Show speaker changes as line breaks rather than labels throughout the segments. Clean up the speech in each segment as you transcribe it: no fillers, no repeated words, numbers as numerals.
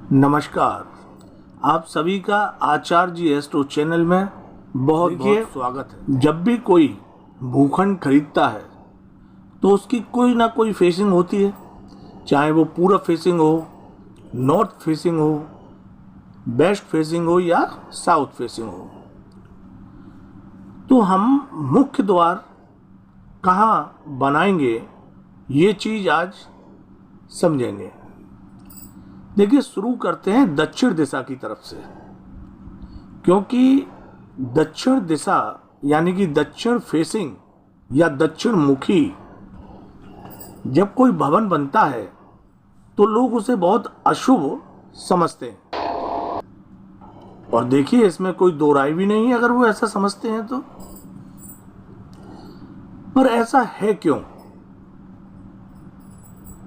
नमस्कार, आप सभी का आचार्य जी एस्ट्रो चैनल में बहुत बहुत स्वागत है। जब भी कोई भूखंड खरीदता है तो उसकी कोई ना कोई फेसिंग होती है, चाहे वो पूरब फेसिंग हो, नॉर्थ फेसिंग हो, वेस्ट फेसिंग हो या साउथ फेसिंग हो। तो हम मुख्य द्वार कहाँ बनाएंगे ये चीज़ आज समझेंगे। देखिए, शुरू करते हैं दक्षिण दिशा की तरफ से, क्योंकि दक्षिण दिशा यानी कि दक्षिण फेसिंग या दक्षिण मुखी जब कोई भवन बनता है तो लोग उसे बहुत अशुभ समझते हैं। और देखिए, इसमें कोई दो राय भी नहीं है अगर वो ऐसा समझते हैं तो। पर ऐसा है क्यों,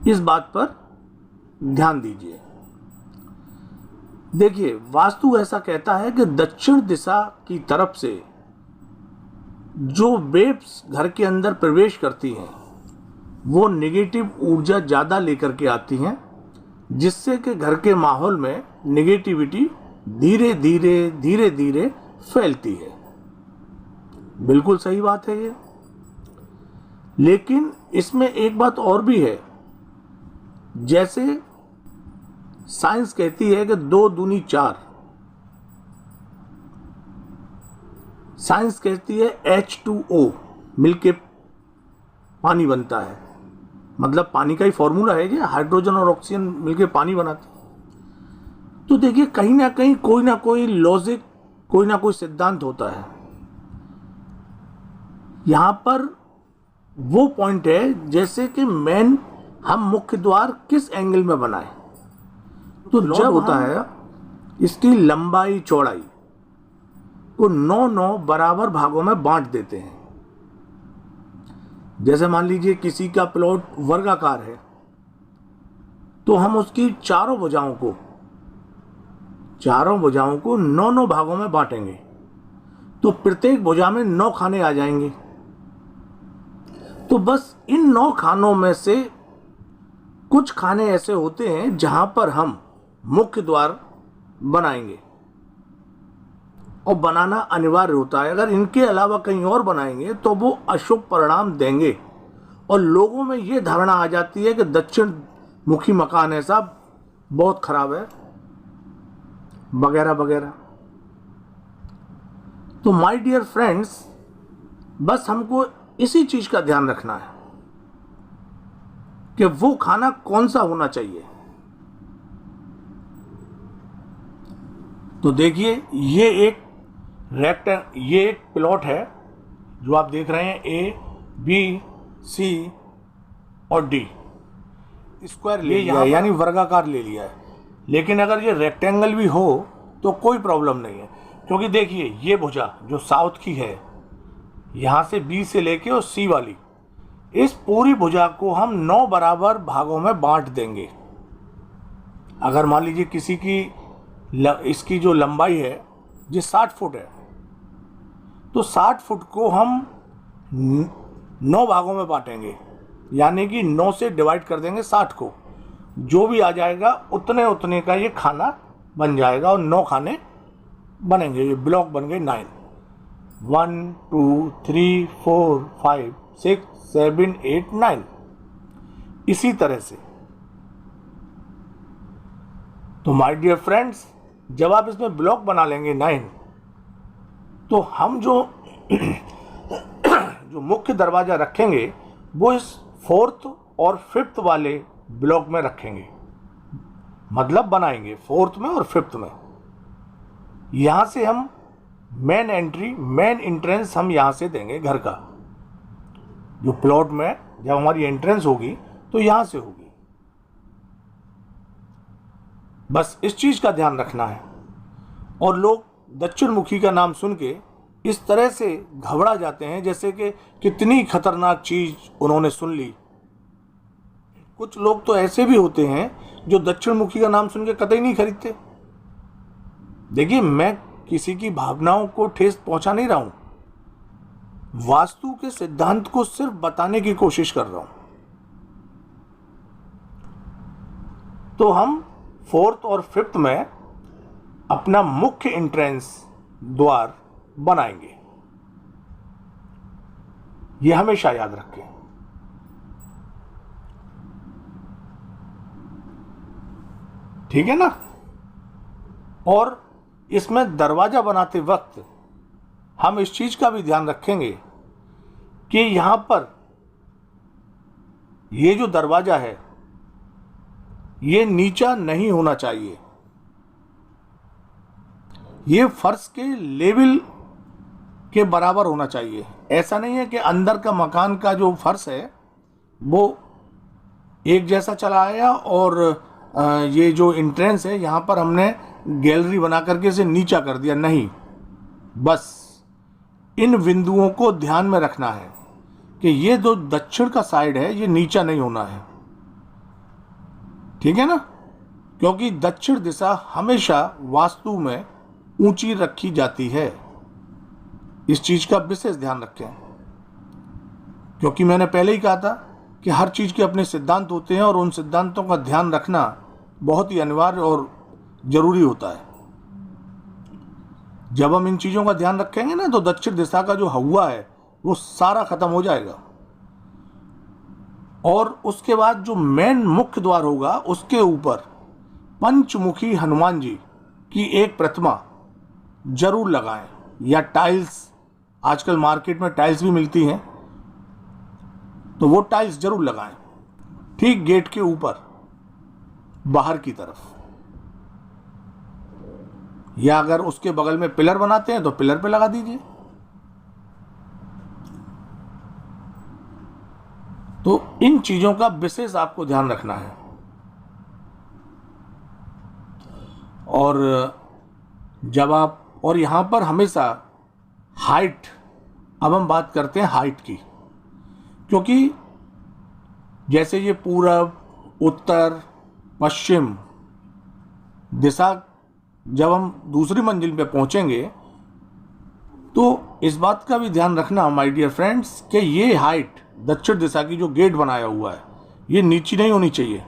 इस बात पर ध्यान दीजिए। देखिए, वास्तु ऐसा कहता है कि दक्षिण दिशा की तरफ से जो वेव्स घर के अंदर प्रवेश करती हैं वो नेगेटिव ऊर्जा ज़्यादा लेकर के आती हैं, जिससे कि घर के माहौल में नेगेटिविटी धीरे धीरे फैलती है। बिल्कुल सही बात है ये। लेकिन इसमें एक बात और भी है, जैसे साइंस कहती है कि 2 दूनी 4। साइंस कहती है H2O मिलके पानी बनता है, मतलब पानी का ही फॉर्मूला है, ये हाइड्रोजन और ऑक्सीजन मिलके पानी बनाते हैं। तो देखिए, कहीं ना कहीं कोई ना कोई लॉजिक, कोई ना कोई सिद्धांत होता है। यहां पर वो पॉइंट है, जैसे कि मेन हम मुख्य द्वार किस एंगल में बनाएं। तो जब होता है इसकी लंबाई चौड़ाई को 9 बराबर भागों में बांट देते हैं। जैसे मान लीजिए किसी का प्लॉट वर्गाकार है तो हम उसकी चारों भुजाओं को 9 भागों में बांटेंगे, तो प्रत्येक भुजा में 9 खाने आ जाएंगे। तो बस इन 9 खानों में से कुछ खाने ऐसे होते हैं जहां पर हम मुख्य द्वार बनाएंगे, और बनाना अनिवार्य होता है। अगर इनके अलावा कहीं और बनाएंगे तो वो अशुभ परिणाम देंगे, और लोगों में ये धारणा आ जाती है कि दक्षिण मुखी मकान ऐसा बहुत खराब है, वगैरह वगैरह। तो माय डियर फ्रेंड्स, बस हमको इसी चीज का ध्यान रखना है कि वो खाना कौन सा होना चाहिए। तो देखिए, ये एक प्लॉट है जो आप देख रहे हैं, A, B, C और D स्क्वायर ले लिया है, यानी वर्गाकार ले लिया है। लेकिन अगर ये रेक्टेंगल भी हो तो कोई प्रॉब्लम नहीं है, क्योंकि देखिए, ये भुजा जो साउथ की है, यहाँ से B से लेके और C वाली, इस पूरी भुजा को हम 9 बराबर भागों में बांट देंगे। अगर मान लीजिए किसी की इसकी जो लंबाई है जो 60 फुट है, तो 60 फुट को हम 9 भागों में बांटेंगे, यानी कि 9 से डिवाइड कर देंगे 60 को। जो भी आ जाएगा उतने का ये खाना बन जाएगा, और 9 खाने बनेंगे। ये ब्लॉक बन गए 9, 1 2 3 4 5 6 7 8 9। इसी तरह से तो माय डियर फ्रेंड्स, जब आप इसमें ब्लॉक बना लेंगे 9, तो हम जो मुख्य दरवाजा रखेंगे वो इस 4th और 5th वाले ब्लॉक में रखेंगे, मतलब बनाएंगे 4th में और 5th में। यहां से हम मेन एंट्रेंस हम यहां से देंगे। घर का जो प्लॉट में जब हमारी एंट्रेंस होगी तो यहां से होगी। बस इस चीज का ध्यान रखना है। और लोग दक्षिण मुखी का नाम सुन के इस तरह से घबरा जाते हैं जैसे कि कितनी खतरनाक चीज उन्होंने सुन ली। कुछ लोग तो ऐसे भी होते हैं जो दक्षिण मुखी का नाम सुन के कतई नहीं खरीदते। देखिए, मैं किसी की भावनाओं को ठेस पहुंचा नहीं रहा हूं, वास्तु के सिद्धांत को सिर्फ बताने की कोशिश कर रहा हूं। तो हम 4th और 5th में अपना मुख्य एंट्रेंस द्वार बनाएंगे। यह हमेशा याद रखें। ठीक है ना। और इसमें दरवाजा बनाते वक्त हम इस चीज का भी ध्यान रखेंगे कि यहां पर ये जो दरवाजा है ये नीचा नहीं होना चाहिए। ये फर्श के लेवल के बराबर होना चाहिए। ऐसा नहीं है कि अंदर का मकान का जो फर्श है वो एक जैसा चला आया और ये जो एंट्रेंस है यहाँ पर हमने गैलरी बना करके इसे नीचा कर दिया। नहीं, बस इन बिंदुओं को ध्यान में रखना है कि ये जो दक्षिण का साइड है ये नीचा नहीं होना है। ठीक है ना, क्योंकि दक्षिण दिशा हमेशा वास्तु में ऊंची रखी जाती है। इस चीज का विशेष ध्यान रखें, क्योंकि मैंने पहले ही कहा था कि हर चीज के अपने सिद्धांत होते हैं और उन सिद्धांतों का ध्यान रखना बहुत ही अनिवार्य और जरूरी होता है। जब हम इन चीजों का ध्यान रखेंगे ना तो दक्षिण दिशा का जो हवा है वो सारा खत्म हो जाएगा। और उसके बाद जो मेन मुख्य द्वार होगा उसके ऊपर पंचमुखी हनुमान जी की एक प्रतिमा जरूर लगाएं, या टाइल्स, आजकल मार्केट में टाइल्स भी मिलती हैं तो वो टाइल्स जरूर लगाएं, ठीक गेट के ऊपर बाहर की तरफ। या अगर उसके बगल में पिलर बनाते हैं तो पिलर पे लगा दीजिए। तो इन चीजों का विशेष आपको ध्यान रखना है। और जब आप, और यहां पर हमेशा हाइट, अब हम बात करते हैं हाइट की, क्योंकि जैसे ये पूरब, उत्तर, पश्चिम दिशा जब हम दूसरी मंजिल पे पहुंचेंगे तो इस बात का भी ध्यान रखना माय डियर फ्रेंड्स कि ये हाइट दक्षिण दिशा की जो गेट बनाया हुआ है ये नीची नहीं होनी चाहिए,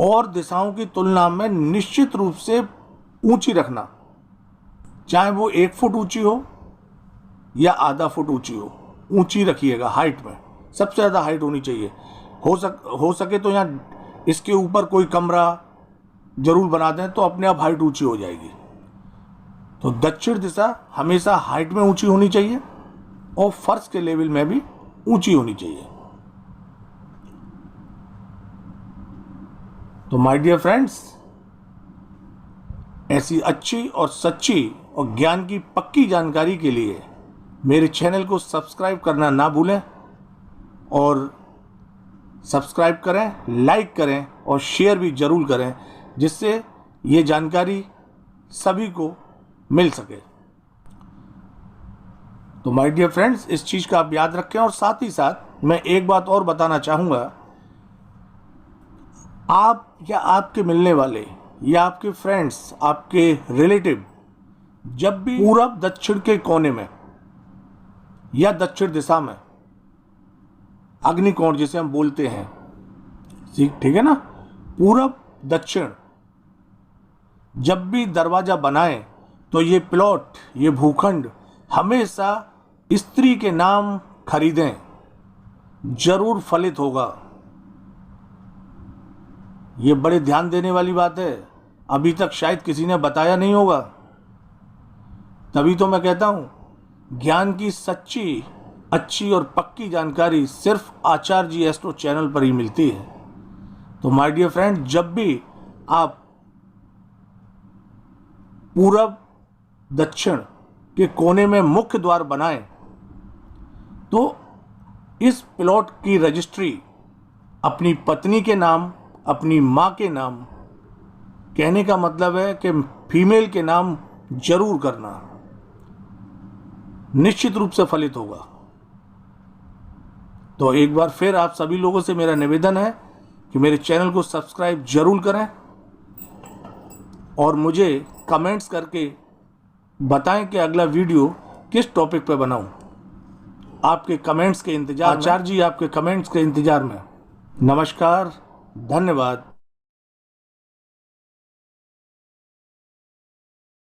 और दिशाओं की तुलना में निश्चित रूप से ऊंची रखना। चाहे वो 1 फुट ऊंची हो या आधा फुट ऊंची हो, ऊंची रखिएगा। हाइट में सबसे ज़्यादा हाइट होनी चाहिए। हो सके तो यहाँ इसके ऊपर कोई कमरा जरूर बना दें तो अपने आप हाइट ऊंची हो जाएगी। तो दक्षिण दिशा हमेशा हाइट में ऊंची होनी चाहिए और फर्श के लेवल में भी ऊंची होनी चाहिए। तो माय डियर फ्रेंड्स, ऐसी अच्छी और सच्ची और ज्ञान की पक्की जानकारी के लिए मेरे चैनल को सब्सक्राइब करना ना भूलें, और सब्सक्राइब करें, लाइक करें और शेयर भी जरूर करें, जिससे ये जानकारी सभी को मिल सके। तो माय डियर फ्रेंड्स, इस चीज़ का आप याद रखें। और साथ ही साथ मैं एक बात और बताना चाहूँगा, आप या आपके मिलने वाले या आपके फ्रेंड्स, आपके रिलेटिव जब भी पूरब दक्षिण के कोने में या दक्षिण दिशा में, अग्निकोण जिसे हम बोलते हैं, ठीक है ना, पूरब दक्षिण जब भी दरवाजा बनाएं तो ये प्लॉट, ये भूखंड हमेशा स्त्री के नाम खरीदें, जरूर फलित होगा। ये बड़े ध्यान देने वाली बात है, अभी तक शायद किसी ने बताया नहीं होगा। तभी तो मैं कहता हूं ज्ञान की सच्ची, अच्छी और पक्की जानकारी सिर्फ आचार्य जी एस्ट्रो चैनल पर ही मिलती है। तो माय डियर फ्रेंड, जब भी आप पूरब दक्षिण के कोने में मुख्य द्वार बनाएं तो इस प्लॉट की रजिस्ट्री अपनी पत्नी के नाम, अपनी मां के नाम, कहने का मतलब है कि फीमेल के नाम जरूर करना, निश्चित रूप से फलित होगा। तो एक बार फिर आप सभी लोगों से मेरा निवेदन है कि मेरे चैनल को सब्सक्राइब जरूर करें और मुझे कमेंट्स करके बताएं कि अगला वीडियो किस टॉपिक पे बनाऊं। आपके कमेंट्स के इंतजार, आचार्य जी आपके कमेंट्स के इंतजार में। नमस्कार, धन्यवाद।